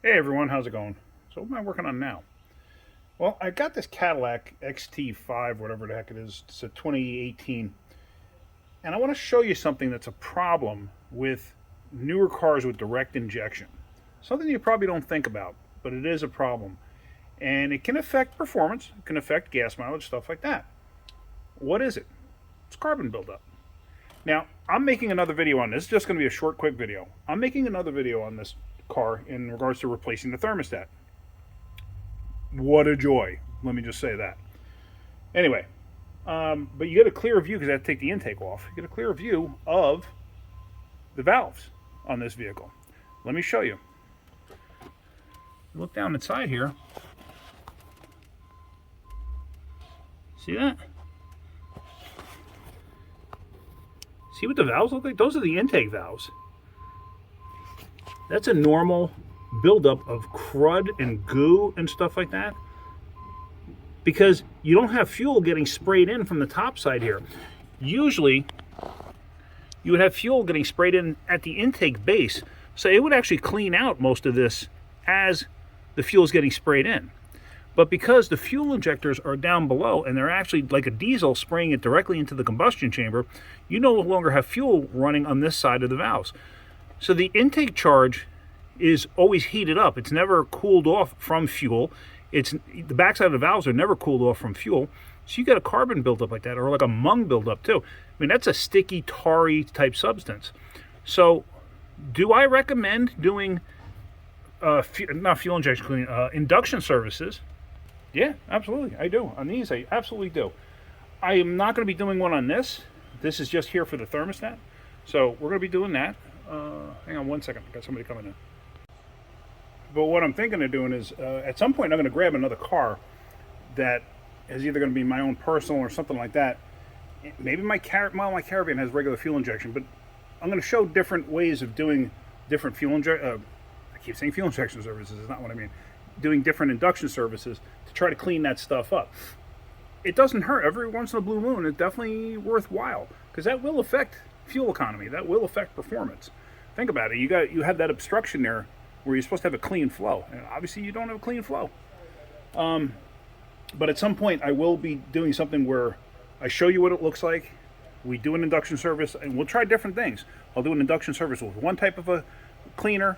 Hey everyone, how's it going? So what am I working on now? Well, I got this Cadillac XT5, whatever the heck it is. It's a 2018. And I want to show you something that's a problem with newer cars with direct injection. Something you probably don't think about, but it is a problem. And it can affect performance, it can affect gas mileage, stuff like that. What is it? It's carbon buildup. Now, I'm making another video on this. It's just going to be a short, quick video. I'm making another video on this car in regards to replacing the thermostat. What a joy. Let me just say that. Anyway, but you get a clear view because I have to take the intake off. You get a clear view of the valves on this vehicle. Let me show you. Look down inside here. See that? See what the valves look like? Those are the intake valves. That's a normal buildup of crud and goo and stuff like that, because you don't have fuel getting sprayed in from the top side here. Usually you would have fuel getting sprayed in at the intake base, so it would actually clean out most of this as the fuel is getting sprayed in. But because the fuel injectors are down below and they're actually like a diesel spraying it directly into the combustion chamber, you no longer have fuel running on this side of the valves. So the intake charge is always heated up. It's never cooled off from fuel. It's the backside of the valves are never cooled off from fuel. So you get a carbon buildup like that, or like a mung buildup too. I mean, that's a sticky, tarry type substance. So do I recommend doing not fuel injection cleaning, induction services? Yeah, absolutely. I do. On these, I absolutely do. I am not going to be doing one on this. This is just here for the thermostat. So we're going to be doing that. Hang on one second. I got somebody coming in. But what I'm thinking of doing is, at some point, I'm going to grab another car that is either going to be my own personal or something like that. Maybe my Caravan has regular fuel injection, but I'm going to show different ways of doing different fuel injection. I keep saying fuel injection services. Is not what I mean. Doing different induction services to try to clean that stuff up. It doesn't hurt. Every once in a blue moon, it's definitely worthwhile, because that will affect fuel economy. That will affect performance. Think about it. You have that obstruction there where you're supposed to have a clean flow, and obviously you don't have a clean flow. But at some point, I will be doing something where I show you what it looks like. We do an induction service, and we'll try different things. I'll do an induction service with one type of a cleaner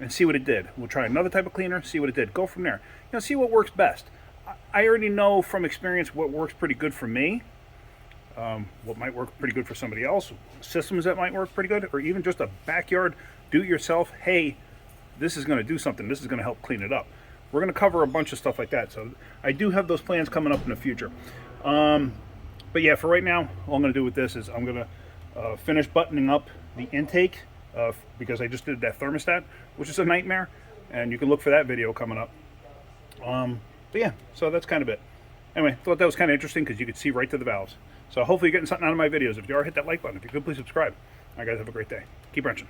and see what it did. We'll try another type of cleaner, see what it did. Go from there. See what works best. I already know from experience what works pretty good for me, what might work pretty good for somebody else, systems that might work pretty good, or even just a backyard do-it-yourself, hey, this is going to do something, this is going to help clean it up. We're going to cover a bunch of stuff like that, so I do have those plans coming up in the future. But yeah, for right now, all I'm going to do with this is I'm going to finish buttoning up the intake, because I just did that thermostat, which is a nightmare, and you can look for that video coming up. But yeah, so that's kind of it. Anyway, thought that was kind of interesting because you could see right to the valves. So hopefully you're getting something out of my videos. If you are, hit that like button. If you could, please subscribe. All right, guys, have a great day. Keep wrenching.